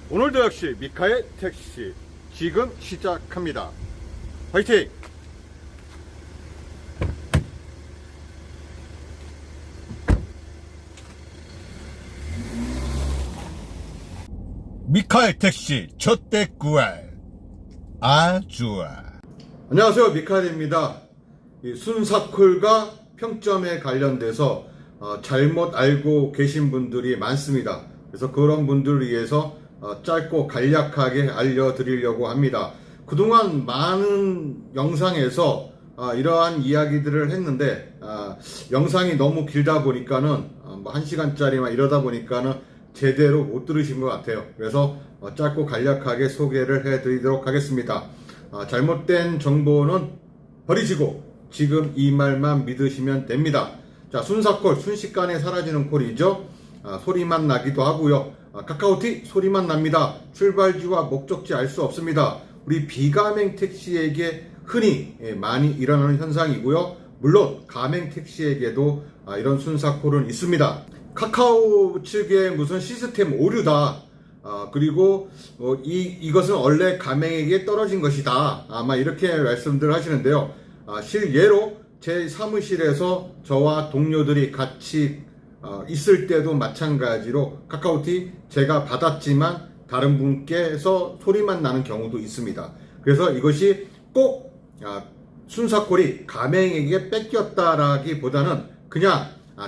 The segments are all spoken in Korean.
오늘도 역시 미카의 택시 지금 시작합니다. 화이팅! 미카의 택시 첫대 구할 아주아. 안녕하세요, 미카입니다. 순사콜과 평점에 관련돼서 잘못 알고 계신 분들이 많습니다. 그래서 그런 분들을 위해서 짧고 간략하게 알려드리려고 합니다. 그동안 많은 영상에서 이러한 이야기들을 했는데 영상이 너무 길다 보니까는 뭐 1시간짜리만 이러다 보니까는 제대로 못 들으신 것 같아요. 그래서 짧고 간략하게 소개를 해드리도록 하겠습니다. 잘못된 정보는 버리시고 지금 이 말만 믿으시면 됩니다. 자, 순사콜, 순식간에 사라지는 콜이죠. 소리만 나기도 하고요. 카카오티 소리만 납니다. 출발지와 목적지 알 수 없습니다. 우리 비가맹 택시에게 흔히 많이 일어나는 현상이고요. 물론 가맹 택시에게도 이런 순사콜은 있습니다. 카카오 측의 무슨 시스템 오류다. 그리고 이것은 원래 가맹에게 떨어진 것이다. 아마 이렇게 말씀들 하시는데요. 실예로 제 사무실에서 저와 동료들이 같이 있을 때도 마찬가지로 카카오티 제가 받았지만 다른 분께서 소리만 나는 경우도 있습니다. 그래서 이것이 꼭 순사콜이 가맹에게 뺏겼다라기보다는 그냥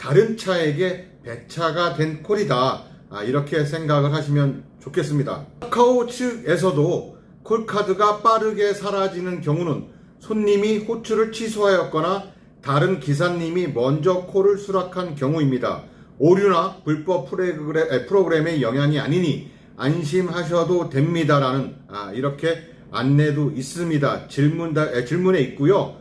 다른 차에게 배차가 된 콜이다, 이렇게 생각을 하시면 좋겠습니다. 카카오 측에서도 콜카드가 빠르게 사라지는 경우는 손님이 호출을 취소하였거나 다른 기사님이 먼저 콜을 수락한 경우입니다. 오류나 불법 프로그램의 영향이 아니니 안심하셔도 됩니다라는 이렇게 안내도 있습니다. 질문에 있고요.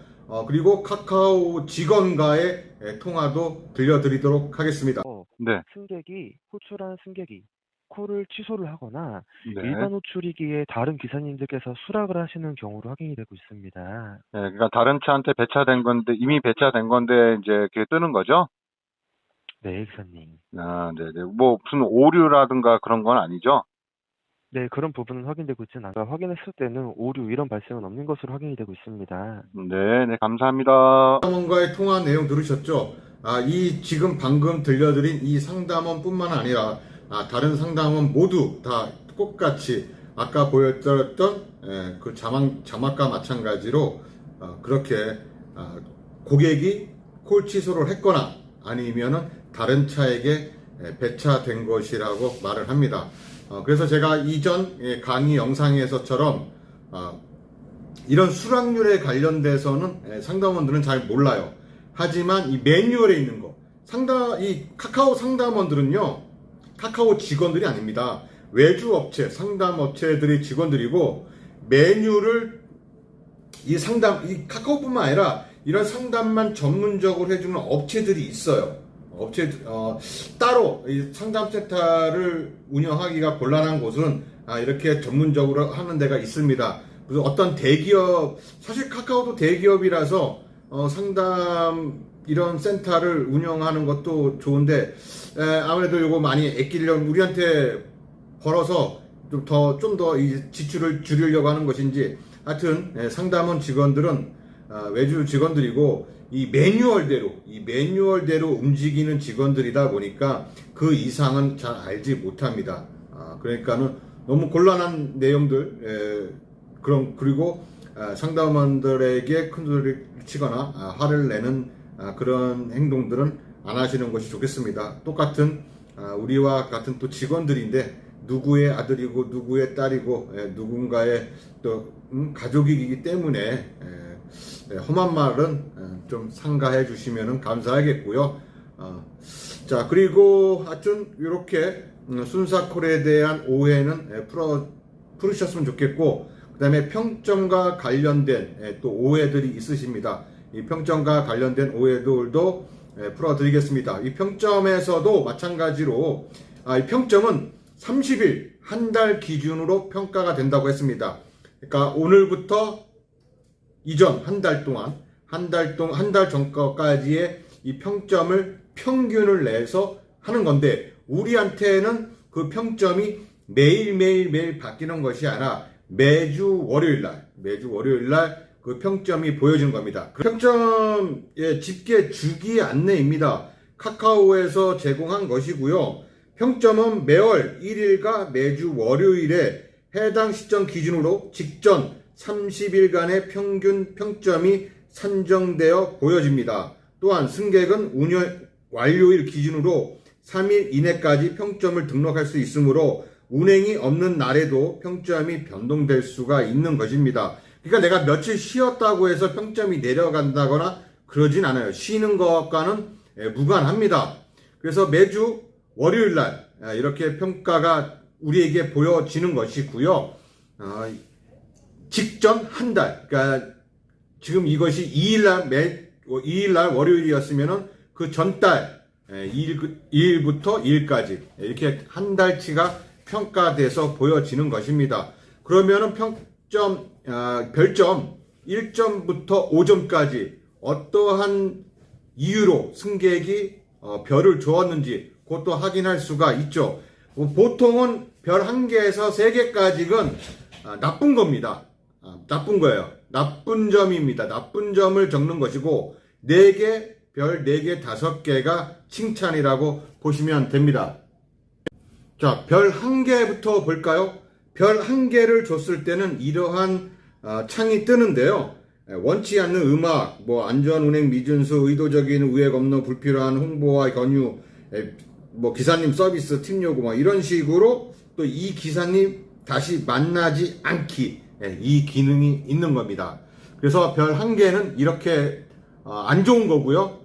그리고 카카오 직원과의 통화도 들려드리도록 하겠습니다. 네. 승객이 호출한 승객이 콜을 취소를 하거나 네. 일반 호출이기에 다른 기사님들께서 수락을 하시는 경우로 확인이 되고 있습니다. 네, 그러니까 다른 차한테 배차된 건데, 이미 배차된 건데, 이제 그게 뜨는 거죠? 네, 기사님. 네네. 뭐, 무슨 오류라든가 그런 건 아니죠? 네, 그런 부분은 확인되고 있지는 않아요. 확인했을 때는 오류 이런 발생은 없는 것으로 확인이 되고 있습니다. 네, 감사합니다. 상담원과의 통화 내용 들으셨죠? 이 지금 방금 들려드린 이 상담원뿐만 아니라 다른 상담원 모두 다 똑같이 아까 보여드렸던 그 자막과 마찬가지로 그렇게 고객이 콜 취소를 했거나 아니면은 다른 차에게 배차된 것이라고 말을 합니다. 그래서 제가 이전 강의 영상에서처럼 이런 수락률에 관련돼서는 상담원들은 잘 몰라요. 하지만 이 매뉴얼에 있는 거, 이 카카오 상담원들은요, 카카오 직원들이 아닙니다. 외주 업체, 상담 업체들이 직원들이고, 매뉴얼을 이 카카오뿐만 아니라 이런 상담만 전문적으로 해주는 업체들이 있어요. 따로 이 상담센터를 운영하기가 곤란한 곳은 이렇게 전문적으로 하는 데가 있습니다. 그래서 어떤 대기업, 사실 카카오도 대기업이라서 상담 이런 센터를 운영하는 것도 좋은데 아무래도 이거 많이 아끼려면 우리한테 벌어서 좀 더 이 지출을 줄이려고 하는 것인지, 하여튼 상담원 직원들은 외주 직원들이고 이 매뉴얼대로 움직이는 직원들이다 보니까 그 이상은 잘 알지 못합니다. 그러니까는 너무 곤란한 내용들, 그리고 상담원들에게 큰 소리를 치거나 화를 내는 그런 행동들은 안 하시는 것이 좋겠습니다. 똑같은 우리와 같은 또 직원들인데 누구의 아들이고 누구의 딸이고 누군가의 또 가족이기 때문에 험한 말은 좀 삼가해 주시면 감사하겠고요. 자, 그리고 하여튼 이렇게 순사콜에 대한 오해는 풀으셨으면 좋겠고, 그 다음에 평점과 관련된 또 오해들이 있으십니다. 이 평점과 관련된 오해들도 풀어드리겠습니다. 이 평점에서도 마찬가지로 이 평점은 30일, 한 달 기준으로 평가가 된다고 했습니다. 그러니까 오늘부터 이전 한 달 동안, 한 달 전까지의 이 평점을 평균을 내서 하는 건데, 우리한테는 그 평점이 매일 바뀌는 것이 아니라 매주 월요일 날 그 평점이 보여지는 겁니다. 그 평점의 집계 주기 안내입니다. 카카오에서 제공한 것이고요. 평점은 매월 1일과 매주 월요일에 해당 시점 기준으로 직전 30일간의 평균 평점이 산정되어 보여집니다. 또한 승객은 운영 완료일 기준으로 3일 이내까지 평점을 등록할 수 있으므로 운행이 없는 날에도 평점이 변동될 수가 있는 것입니다. 그러니까 내가 며칠 쉬었다고 해서 평점이 내려간다거나 그러진 않아요. 쉬는 것과는 무관합니다. 그래서 매주 월요일 날 이렇게 평가가 우리에게 보여지는 것이고요. 직전 한 달, 그러니까 지금 이것이 2일 날 월요일이었으면은 그 전달 2일부터 2일까지 이렇게 한 달치가 평가돼서 보여지는 것입니다. 그러면은 별점 1점부터 5점까지 어떠한 이유로 승객이 별을 주었는지 그것도 확인할 수가 있죠. 보통은 별 1개에서 3개까지는 나쁜 겁니다. 나쁜 거예요. 나쁜 점입니다. 나쁜 점을 적는 것이고 4개, 별 4개, 5개가 칭찬이라고 보시면 됩니다. 자, 별 1개부터 볼까요? 별 1개를 줬을 때는 이러한 창이 뜨는데요. 원치 않는 음악, 안전 운행 미준수, 의도적인 우회 건너, 불필요한 홍보와 권유, 기사님 서비스 팁 요구, 이런 식으로 또 이 기사님 다시 만나지 않기, 이 기능이 있는 겁니다. 그래서 별 1개는 이렇게 안 좋은 거고요.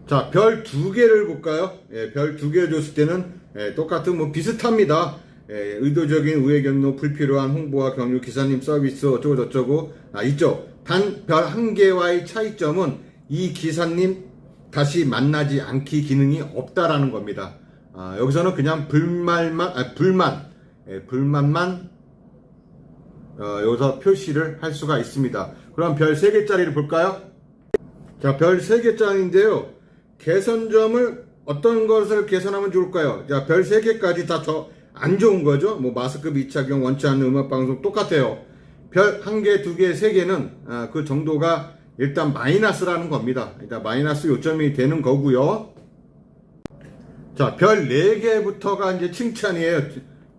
자, 별 2개를 볼까요? 별 2개를 줬을 때는 똑같은 비슷합니다. 의도적인 우회 경로, 불필요한 홍보와 경유, 기사님 서비스 어쩌고 저쩌고 있죠. 단 별 1개와의 차이점은 이 기사님 다시 만나지 않기 기능이 없다라는 겁니다. 여기서는 그냥 불만만 여기서 표시를 할 수가 있습니다. 그럼 별 3개짜리를 볼까요? 자, 별 3개짜리인데요. 개선점을 어떤 것을 개선하면 좋을까요? 자, 별 3개까지 다 안 좋은 거죠. 마스크 미착용, 원치 않는 음악 방송 똑같아요. 별 1개, 2개, 3개는 그 정도가 일단 마이너스라는 겁니다. 일단 마이너스 요점이 되는 거고요. 자, 별 4개부터가 이제 칭찬이에요.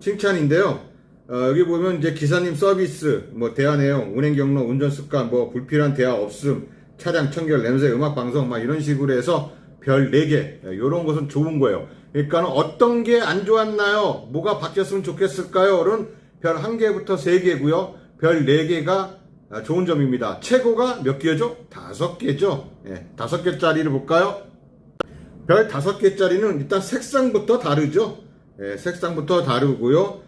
칭찬인데요. 여기 보면 이제 기사님 서비스, 대화 내용, 운행 경로, 운전 습관, 불필요한 대화 없음, 차량 청결, 냄새, 음악 방송, 이런 식으로 해서 별 4개, 이런 것은 좋은 거예요. 그러니까 어떤 게 안 좋았나요? 뭐가 바뀌었으면 좋겠을까요? 는 별 1개부터 3개고요. 별 4개가 좋은 점입니다. 최고가 몇 개죠? 5개죠. 5개짜리를 볼까요? 별 5개짜리는 일단 색상부터 다르죠. 색상부터 다르고요.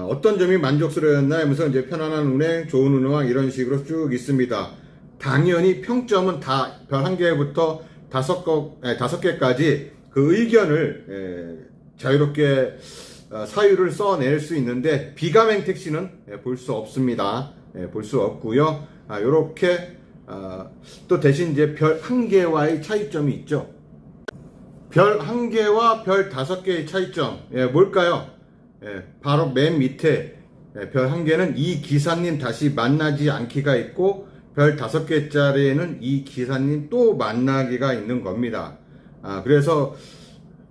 어떤 점이 만족스러웠나 하면서 이제 편안한 운행, 좋은 운행 이런 식으로 쭉 있습니다. 당연히 평점은 다 별 1개부터 5개까지 그 의견을 자유롭게 사유를 써낼 수 있는데 비가맹 택시는 볼 수 없습니다. 볼 수 없고요. 요렇게 또 대신 이제 별 1개와의 차이점이 있죠. 별 1개와 별 5개의 차이점 뭘까요? 바로 맨 밑에 별 1개는 이 기사님 다시 만나지 않기가 있고 별 5개짜리에는 이 기사님 또 만나기가 있는 겁니다. 그래서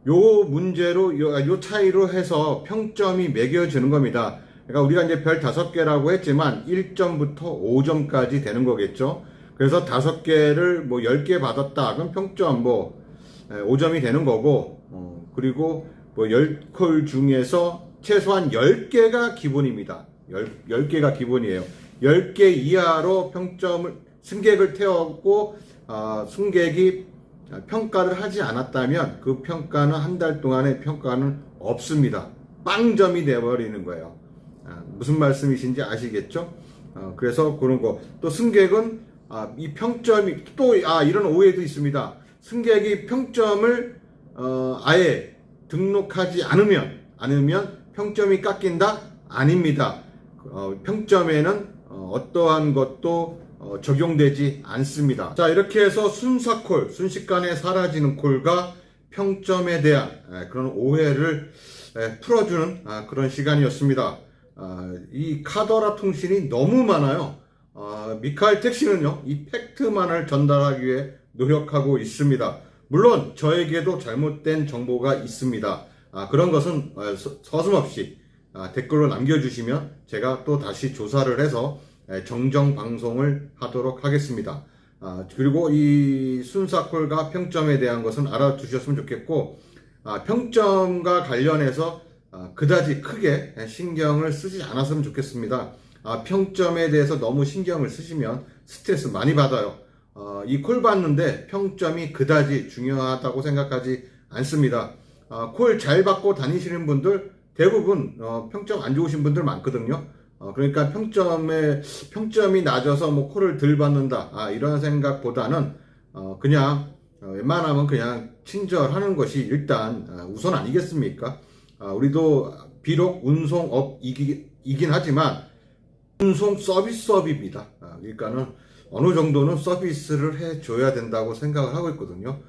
요 문제로 요 차이로 해서 평점이 매겨지는 겁니다. 그러니까 우리가 이제 별 5개라고 했지만 1점부터 5점까지 되는 거겠죠. 그래서 5개를 10개 받았다. 그럼 평점 5점이 되는 거고, 그리고 10콜 중에서 최소한 10개가 기본입니다. 10개가 기본이에요. 10개 이하로 승객을 태웠고, 승객이 평가를 하지 않았다면 그 평가는 한 달 동안의 평가는 없습니다. 빵점이 돼버리는 거예요. 무슨 말씀이신지 아시겠죠? 그래서 그런 거. 또 승객은 이 평점이 또 이런 오해도 있습니다. 승객이 평점을 아예 등록하지 않으면 평점이 깎인다? 아닙니다. 평점에는 어떠한 것도 적용되지 않습니다. 자, 이렇게 해서 순삭콜, 순식간에 사라지는 콜과 평점에 대한 그런 오해를 풀어주는 그런 시간이었습니다. 이 카더라 통신이 너무 많아요. 미카엘 택시는요, 이 팩트만을 전달하기 위해 노력하고 있습니다. 물론 저에게도 잘못된 정보가 있습니다. 그런 것은 서슴없이 댓글로 남겨주시면 제가 또 다시 조사를 해서 정정 방송을 하도록 하겠습니다. 그리고 이 순사콜과 평점에 대한 것은 알아두셨으면 좋겠고, 평점과 관련해서 그다지 크게 신경을 쓰지 않았으면 좋겠습니다. 평점에 대해서 너무 신경을 쓰시면 스트레스 많이 받아요. 이 콜 받는데 평점이 그다지 중요하다고 생각하지 않습니다. 콜 잘 받고 다니시는 분들 대부분 평점 안 좋으신 분들 많거든요. 그러니까 평점이 낮아서 뭐 콜을 덜 받는다, 이런 생각보다는 그냥 웬만하면 그냥 친절하는 것이 일단 우선 아니겠습니까? 우리도 비록 운송업이긴 하지만 운송 서비스업입니다. 그러니까는 어느 정도는 서비스를 해줘야 된다고 생각을 하고 있거든요.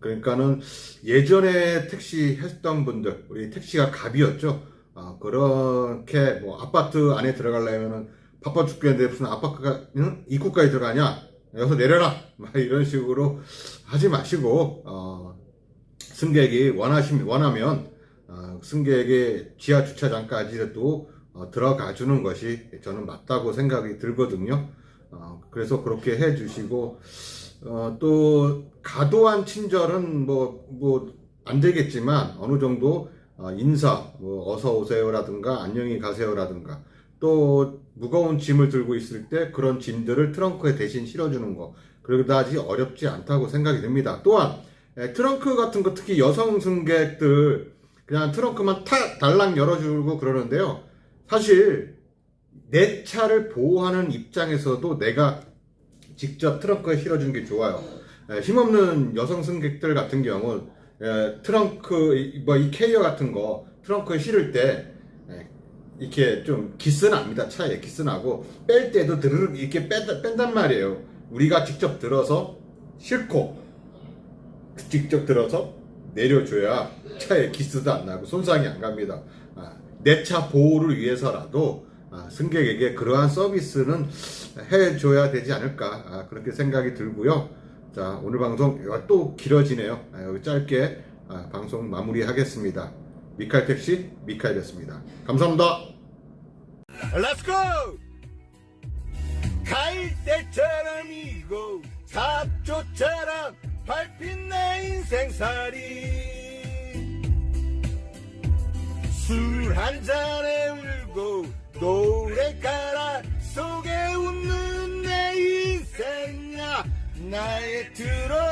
그러니까는 예전에 택시 했던 분들, 우리 택시가 갑이었죠. 그렇게 뭐 아파트 안에 들어가려면은 바빠 죽겠는데 무슨 아파트가 입구까지 들어가냐? 여기서 내려라! 막 이런 식으로 하지 마시고, 승객이 원하면 승객의 지하 주차장까지도 들어가 주는 것이 저는 맞다고 생각이 들거든요. 그래서 그렇게 해 주시고, 또 과도한 친절은 뭐 안 되겠지만 어느 정도 인사, 뭐 어서 오세요라든가 안녕히 가세요라든가, 또 무거운 짐을 들고 있을 때 그런 짐들을 트렁크에 대신 실어주는 거, 그다지 어렵지 않다고 생각이 됩니다. 또한 트렁크 같은 거, 특히 여성 승객들 그냥 트렁크만 달랑 열어주고 그러는데요. 사실 내 차를 보호하는 입장에서도 내가 직접 트렁크에 실어주는 게 좋아요. 힘없는 여성 승객들 같은 경우 트렁크, 이 캐리어 같은 거 트렁크에 실을 때 이렇게 좀 기스납니다. 차에 기스나고, 뺄 때도 드르륵 이렇게 뺀단 말이에요. 우리가 직접 들어서 싣고 직접 들어서 내려줘야 차에 기스도 안 나고 손상이 안 갑니다. 내 차 보호를 위해서라도 승객에게 그러한 서비스는 해줘야 되지 않을까, 그렇게 생각이 들고요. 자, 오늘 방송 또 길어지네요. 여기 짧게 방송 마무리하겠습니다. 미카엘 택시 미카엘이었습니다. 감사합니다. Let's go! 갈 때처럼이고 삽조처럼 밟힌 내 인생살이, 술 한 잔에 울고 노래가라 속에 웃는 내 인생야, 나의 트롯